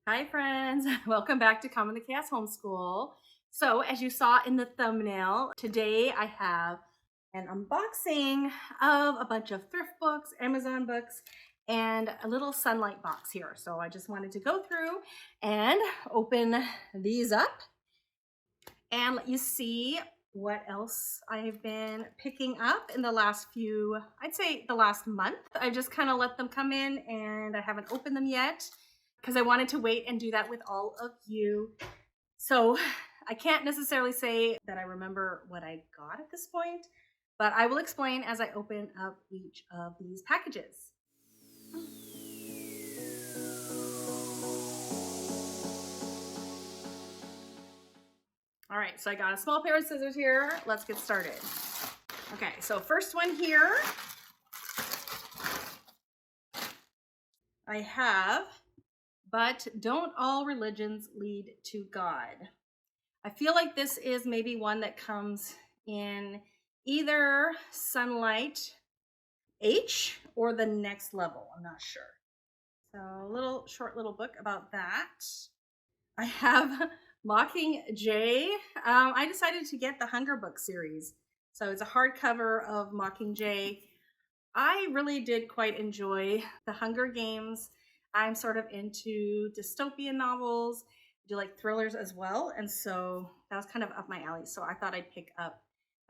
Hi friends, welcome back to Calm in the Chaos Homeschool. So as you saw in the thumbnail, today I have an unboxing of a bunch of thrift books, Amazon books, and a little Sunlight box here. So I just wanted to go through and open these up and let you see what else I've been picking up in the last few, I'd say the last month. I just kind of let them come in and I haven't opened them yet because I wanted to wait and do that with all of you. So I can't necessarily say that I remember what I got at this point, but I will explain as I open up each of these packages. All right, so I got a small pair of scissors here. Let's get started. Okay, so first one here, I have, But Don't All Religions Lead to God? I feel like this is maybe one that comes in either Sunlight H or the next level. I'm not sure. So a short little book about that. I have Mockingjay. I decided to get the Hunger Book series. So it's a hardcover of Mockingjay. I really did quite enjoy the Hunger Games. I'm sort of into dystopian novels. I do like thrillers as well. And so that was kind of up my alley. So I thought I'd pick up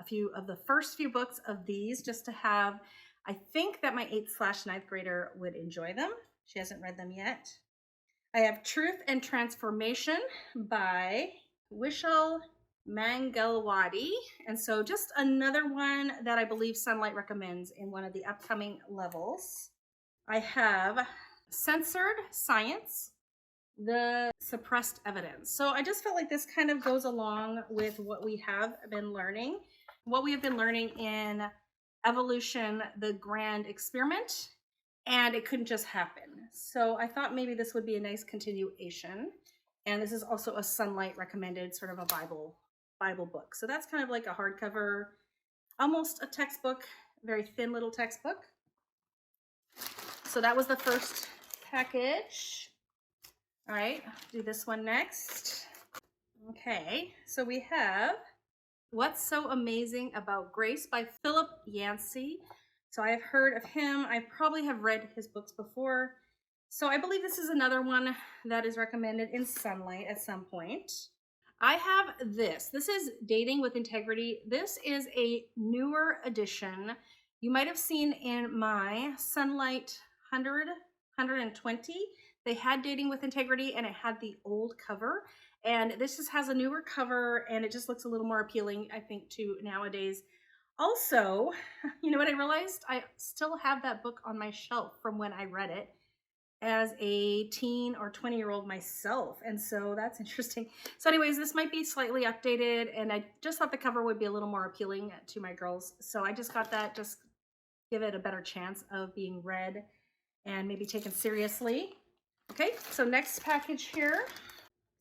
a few of the first few books of these just to have. I think that my 8th/9th grader would enjoy them. She hasn't read them yet. I have Truth and Transformation by Vishal Mangalwadi. And so just another one that I believe Sunlight recommends in one of the upcoming levels. I have Censored Science, The Suppressed Evidence. So I just felt like this kind of goes along with what we have been learning. What we have been learning in Evolution, the Grand Experiment, and it couldn't just happen. So I thought maybe this would be a nice continuation. And this is also a Sunlight recommended sort of a Bible book. So that's kind of like a hardcover, almost a textbook, very thin little textbook. So that was the first package. All right, do this one next. Okay, so we have What's So Amazing About Grace by Philip Yancey. So I have heard of him. I probably have read his books before. So I believe this is another one that is recommended in Sunlight at some point. I have this. This is Dating with Integrity. This is a newer edition. You might have seen in my Sunlight 120. They had Dating with Integrity and it had the old cover. And this just has a newer cover and it just looks a little more appealing, I think, to nowadays. Also, you know what I realized? I still have that book on my shelf from when I read it as a teen or 20-year-old myself. And so that's interesting. So anyways, this might be slightly updated and I just thought the cover would be a little more appealing to my girls. So I just got that, just give it a better chance of being read and maybe taken seriously. Okay, so next package here.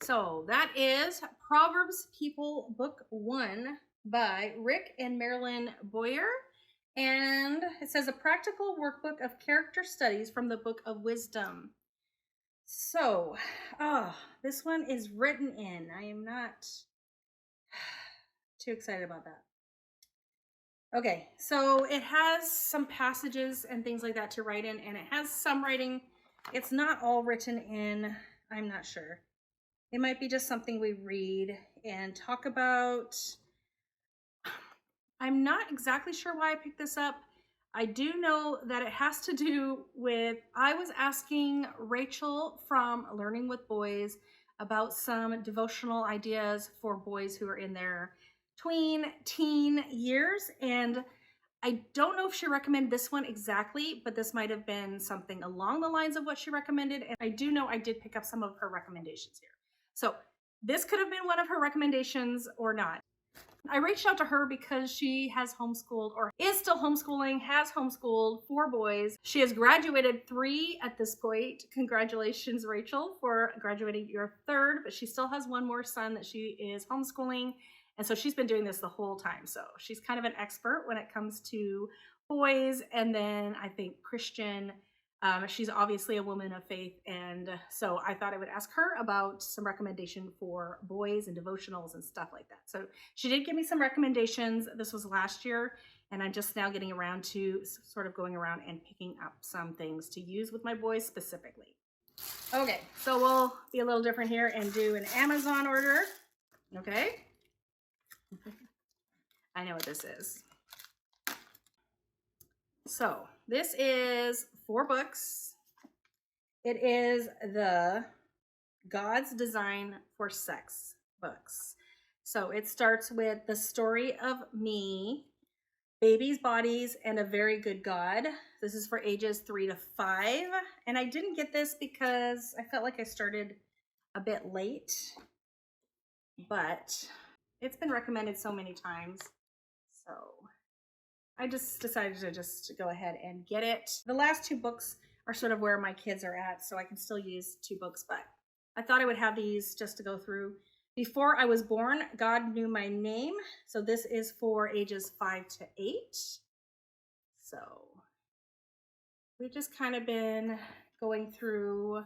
So that is Proverbs People Book 1 by Rick and Marilyn Boyer. And it says a practical workbook of character studies from the Book of Wisdom. So, this one is written in. I am not too excited about that. Okay, so it has some passages and things like that to write in, and it has some writing. It's not all written in. I'm not sure. It might be just something we read and talk about. I'm not exactly sure why I picked this up. I do know that it has to do with, I was asking Rachel from Learning with Boys about some devotional ideas for boys who are in their teen years. And I don't know if she recommended this one exactly, but this might have been something along the lines of what she recommended. And I do know I did pick up some of her recommendations here. So this could have been one of her recommendations or not. I reached out to her because she has homeschooled or is still homeschooling, has homeschooled 4 boys. She has graduated 3 at this point. Congratulations, Rachel, for graduating your 3rd, but she still has 1 more son that she is homeschooling. And so she's been doing this the whole time. So she's kind of an expert when it comes to boys and then I think Christian She's obviously a woman of faith, and so I thought I would ask her about some recommendation for boys and devotionals and stuff like that. So she did give me some recommendations. This was last year, and I'm just now getting around to sort of going around and picking up some things to use with my boys specifically. Okay, so we'll be a little different here and do an Amazon order. Okay. I know what this is. So this is 4 books. It is the God's Design for Sex books. So it starts with The Story of Me, Babies, Bodies, and a Very Good God. This is for ages 3 to 5. And I didn't get this because I felt like I started a bit late, but it's been recommended so many times. So I just decided to just go ahead and get it. The last 2 books are sort of where my kids are at, so I can still use 2 books, but I thought I would have these just to go through. Before I Was Born, God Knew My Name. So this is for ages 5 to 8. So we've just kind of been going through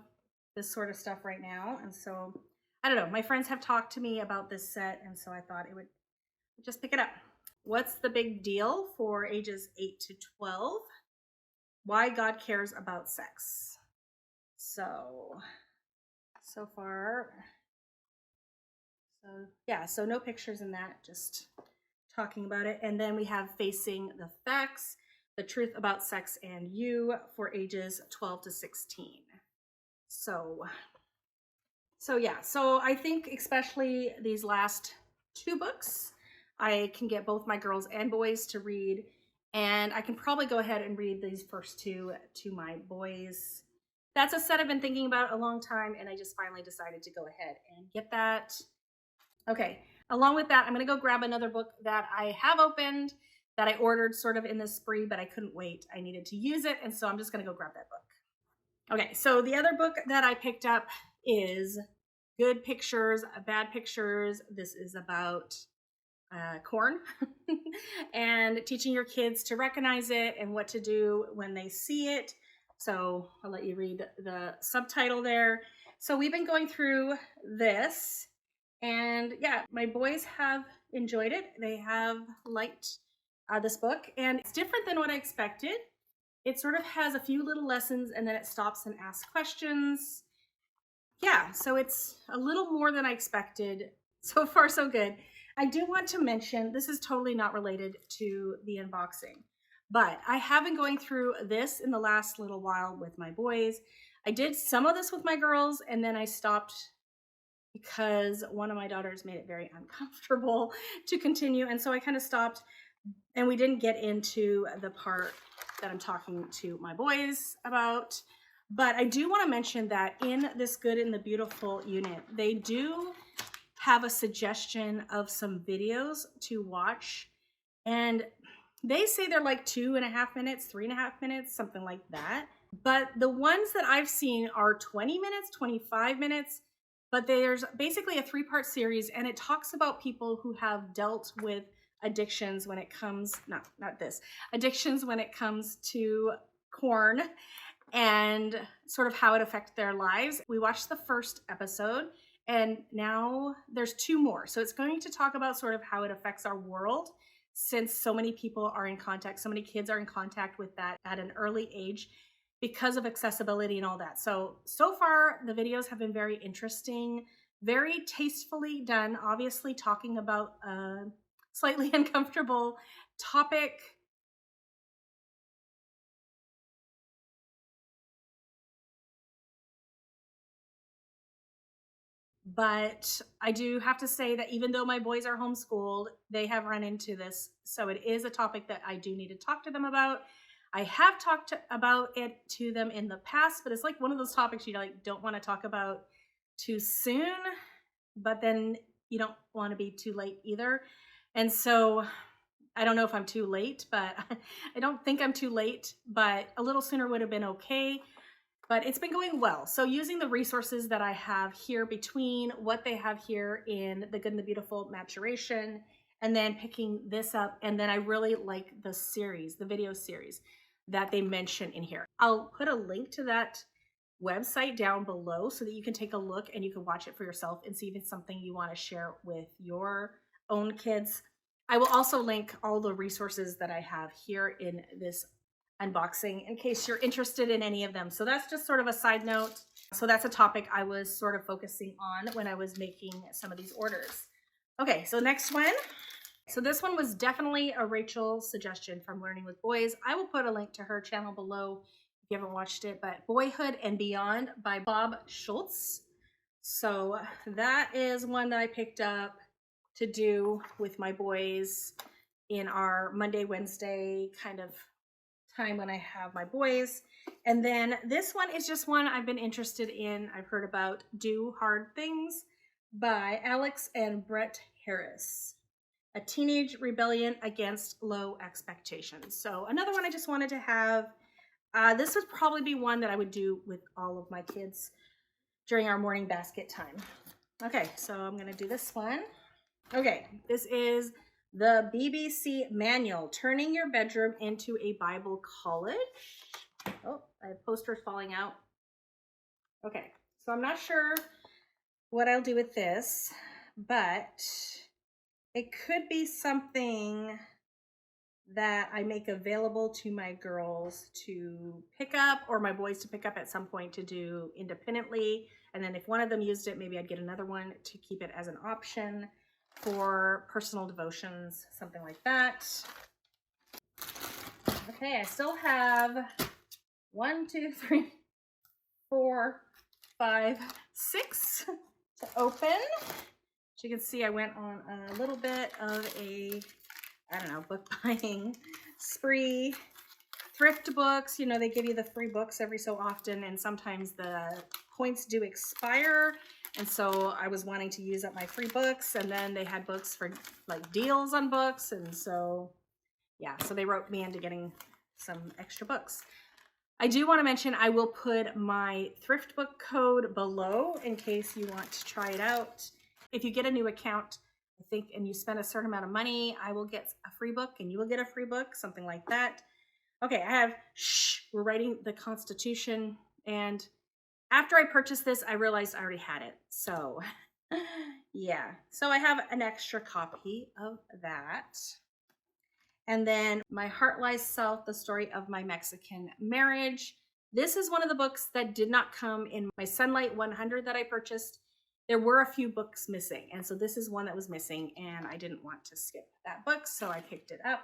this sort of stuff right now. And so, I don't know, my friends have talked to me about this set, and so I thought it would just pick it up. What's the Big Deal for ages 8 to 12? Why God Cares About Sex. So far, so no pictures in that, just talking about it. And then we have Facing the Facts, The Truth About Sex and You for ages 12 to 16. So I think especially these last 2 books, I can get both my girls and boys to read, and I can probably go ahead and read these first 2 to my boys. That's a set I've been thinking about a long time, and I just finally decided to go ahead and get that. Okay, along with that, I'm going to go grab another book that I have opened that I ordered sort of in this spree, but I couldn't wait. I needed to use it, and so I'm just going to go grab that book. Okay, so the other book that I picked up is Good Pictures, Bad Pictures. This is about corn and teaching your kids to recognize it and what to do when they see it. So I'll let you read the subtitle there. So we've been going through this, and yeah, my boys have enjoyed it. They have liked this book, and it's different than what I expected. It sort of has a few little lessons, and then it stops and asks questions. Yeah, so it's a little more than I expected. So far, so good. I do want to mention, this is totally not related to the unboxing, but I have been going through this in the last little while with my boys. I did some of this with my girls, and then I stopped because one of my daughters made it very uncomfortable to continue, and so I kind of stopped, and we didn't get into the part that I'm talking to my boys about. But I do want to mention that in this Good and the Beautiful unit, they do have a suggestion of some videos to watch, and they say they're like 2.5 minutes, 3.5 minutes, something like that. But the ones that I've seen are 20 minutes, 25 minutes, but there's basically a 3-part series, and it talks about people who have dealt with addictions when it comes, addictions when it comes to corn and sort of how it affected their lives. We watched the first episode, and now there's 2 more. So it's going to talk about sort of how it affects our world, since so many people are in contact, so many kids are in contact with that at an early age because of accessibility and all that. So far the videos have been very interesting, very tastefully done, obviously talking about a slightly uncomfortable topic. But I do have to say that even though my boys are homeschooled, they have run into this. So it is a topic that I do need to talk to them about. I have talked about it to them in the past, but it's like one of those topics you don't want to talk about too soon, but then you don't want to be too late either. And so I don't know if I'm too late, but I don't think I'm too late, but a little sooner would have been okay. But it's been going well. So using the resources that I have here between what they have here in the Good and the Beautiful maturation, and then picking this up, and then I really like the series, the video series. that they mention in here. I'll put a link to that website down below so that you can take a look and you can watch it for yourself and see if it's something you want to share with your own kids. I will also link all the resources that I have here in this unboxing in case you're interested in any of them. So that's just sort of a side note. So that's a topic I was sort of focusing on when I was making some of these orders. Okay, so next one. So this one was definitely a Rachel suggestion from Learning with Boys. I will put a link to her channel below if you haven't watched it, but Boyhood and Beyond by Bob Schultz. So that is one that I picked up to do with my boys in our Monday, Wednesday kind of time when I have my boys. And then this one is just one I've been interested in. I've heard about, Do Hard Things by Alex and Brett Harris. A teenage rebellion against low expectations. So another one I just wanted to have. This would probably be one that I would do with all of my kids during our morning basket time. Okay, so I'm gonna do this one. Okay, this is the BBC Manual, Turning Your Bedroom into a Bible College. Oh, I have posters falling out. Okay, so I'm not sure what I'll do with this, but it could be something that I make available to my girls to pick up, or my boys to pick up at some point to do independently. And then if one of them used it, maybe I'd get another one to keep it as an option for personal devotions, something like that. Okay, I still have 1, 2, 3, 4, 5, 6 to open. As you can see, I went on a little bit of a, I don't know, book buying spree. Thrift books, you know, they give you the free books every so often, and sometimes the points do expire. And so I was wanting to use up my free books, and then they had books for like deals on books. And so, yeah, so they wrote me into getting some extra books. I do want to mention I will put my thrift book code below in case you want to try it out. If you get a new account, I think, and you spend a certain amount of money, I will get a free book and you will get a free book, something like that. Okay, I have, we're writing the Constitution, and after I purchased this, I realized I already had it. So, yeah. So I have an extra copy of that. And then My Heart Lies South, the story of my Mexican marriage. This is one of the books that did not come in my SONLIGHT 100 that I purchased. There were a few books missing, and so this is one that was missing, and I didn't want to skip that book, so I picked it up.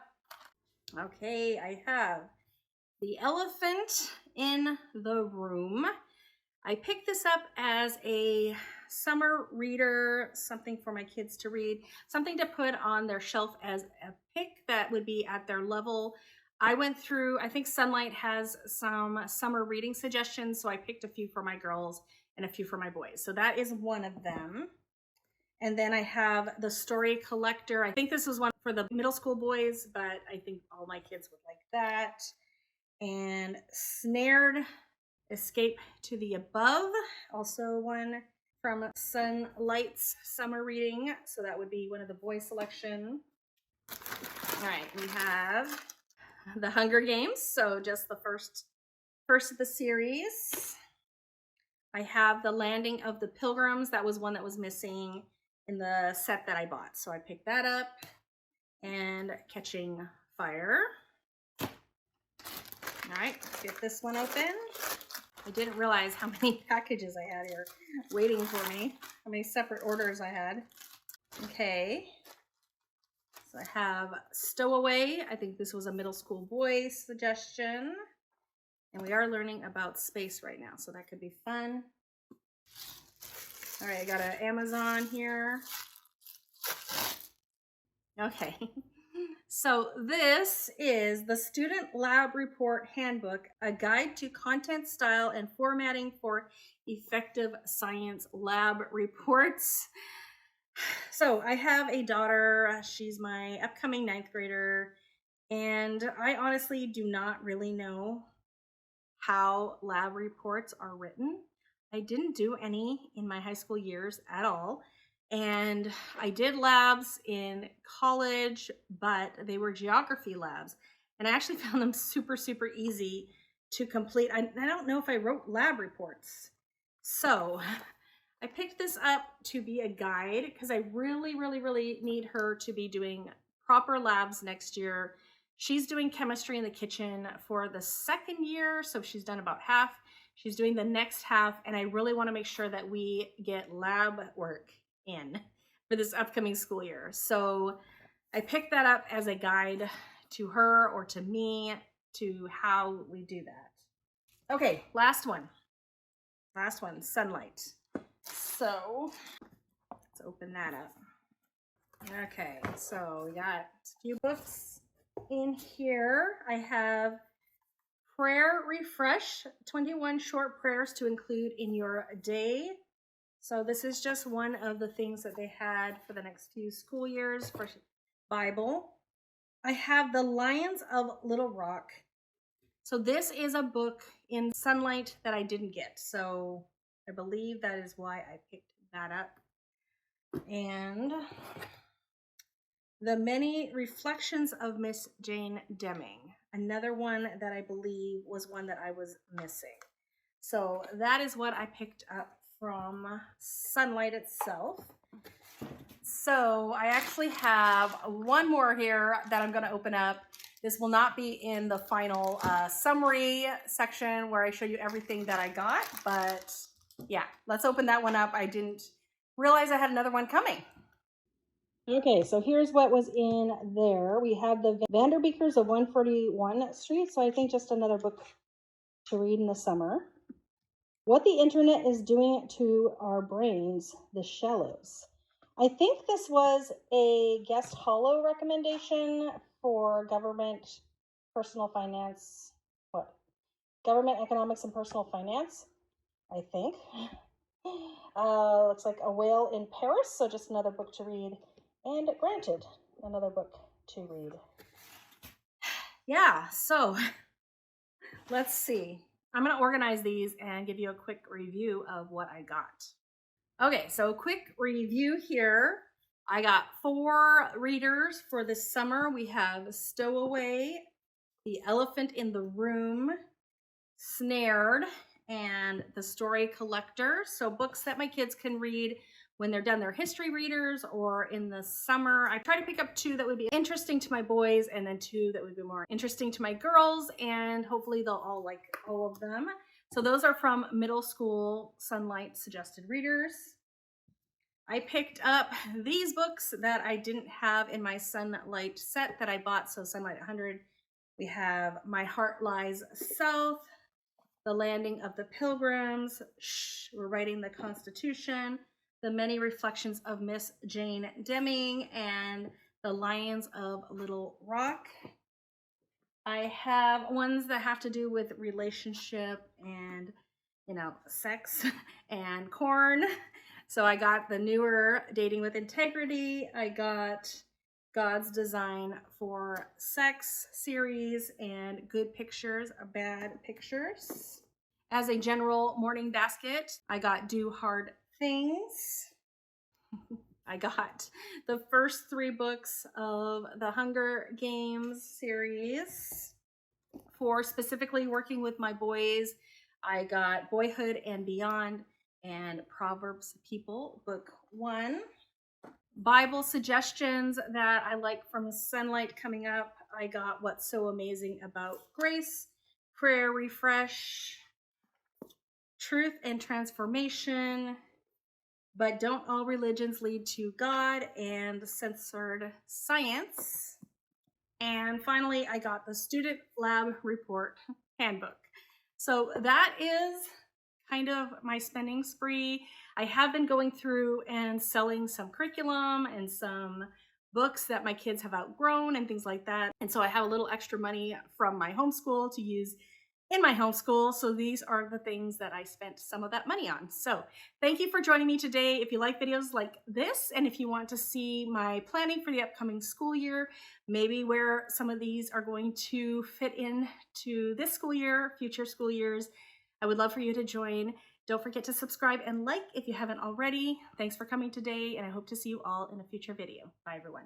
Okay, I have The Elephant in the Room. I picked this up as a summer reader, something for my kids to read, something to put on their shelf as a pick that would be at their level. I went through, I think SONLIGHT has some summer reading suggestions, so I picked a few for my girls and a few for my boys. So that is one of them. And then I have The Story Collector. I think this was one for the middle school boys, but I think all my kids would like that. And Snared, Escape to the Above, also one from SONLIGHT's summer reading. So that would be one of the boy selection. All right, we have The Hunger Games. So just the first of the series. I have The Landing of the Pilgrims. That was one that was missing in the set that I bought. So I picked that up. And Catching Fire. All right, let's get this one open. I didn't realize how many packages I had here waiting for me, how many separate orders I had. Okay, so I have Stowaway. I think this was a middle school boy suggestion. And we are learning about space right now, so that could be fun. All right, I got an Amazon here. Okay. So this is the Student Lab Report Handbook, a guide to content, style, and formatting for effective science lab reports. So I have a daughter. She's my upcoming 9th grader, and I honestly do not really know how lab reports are written. I didn't do any in my high school years at all. And I did labs in college, but they were geography labs. And I actually found them super, super easy to complete. I don't know if I wrote lab reports. So I picked this up to be a guide because I really, really, really need her to be doing proper labs next year. She's doing chemistry in the kitchen for the second year, so she's done about half. She's doing the next half, and I really want to make sure that we get lab work in for this upcoming school year. So I picked that up as a guide to her or to me to how we do that. Okay, last one, Sunlight. So let's open that up. Okay, so we got a few books in here. I have Prayer Refresh, 21 short prayers to include in your day. So this is just one of the things that they had for the next few school years for Bible. I have The Lions of Little Rock. So this is a book in Sunlight that I didn't get. So I believe that is why I picked that up. And The Many Reflections of Miss Jane Deming, another one that I believe was one that I was missing. So that is what I picked up from Sunlight itself. So I actually have one more here that I'm going to open up. This will not be in the final summary section where I show you everything that I got, but yeah, let's open that one up. I didn't realize I had another one coming. Okay, so here's what was in there. We have the Vanderbeekers of 141 Street, so I think just another book to read in the summer. What the Internet is Doing to Our Brains, The Shallows. I think this was a guest hollow recommendation for government, personal finance, government economics and personal finance, I think. Looks like A Whale in Paris, so just another book to read. And Granted, another book to read. Yeah, so let's see. I'm going to organize these and give you a quick review of what I got. Okay, so quick review here. I got 4 readers for this summer. We have Stowaway, The Elephant in the Room, Snared, and The Story Collector. So books that my kids can read when they're done their history readers or in the summer. I try to pick up 2 that would be interesting to my boys and then 2 that would be more interesting to my girls, and hopefully they'll all like all of them. So those are from middle school Sunlight suggested readers. I picked up these books that I didn't have in my Sunlight set that I bought. So Sunlight 100, we have My Heart Lies South, The Landing of the Pilgrims, Shh, We're Writing the Constitution, The Many Reflections of Miss Jane Deming, and The Lions of Little Rock. I have ones that have to do with relationship and, sex and corn. So I got the newer Dating with Integrity. I got God's Design for Sex series and Good Pictures, Bad Pictures. As a general morning basket, I got Do Hard Things. I got the first 3 books of the Hunger Games series. For specifically working with my boys, I got Boyhood and Beyond and Proverbs People, book 1. Bible suggestions that I like from Sunlight coming up. I got What's So Amazing About Grace, Prayer Refresh, Truth and Transformation, But Don't All Religions Lead to God, and Censored Science. And finally, I got the Student Lab Report Handbook. So that is kind of my spending spree. I have been going through and selling some curriculum and some books that my kids have outgrown and things like that. And so I have a little extra money from my homeschool to use in my homeschool. So these are the things that I spent some of that money on. So thank you for joining me today. If you like videos like this, and if you want to see my planning for the upcoming school year, maybe where some of these are going to fit into this school year, future school years, I would love for you to join. Don't forget to subscribe and like if you haven't already. Thanks for coming today, and I hope to see you all in a future video. Bye, everyone.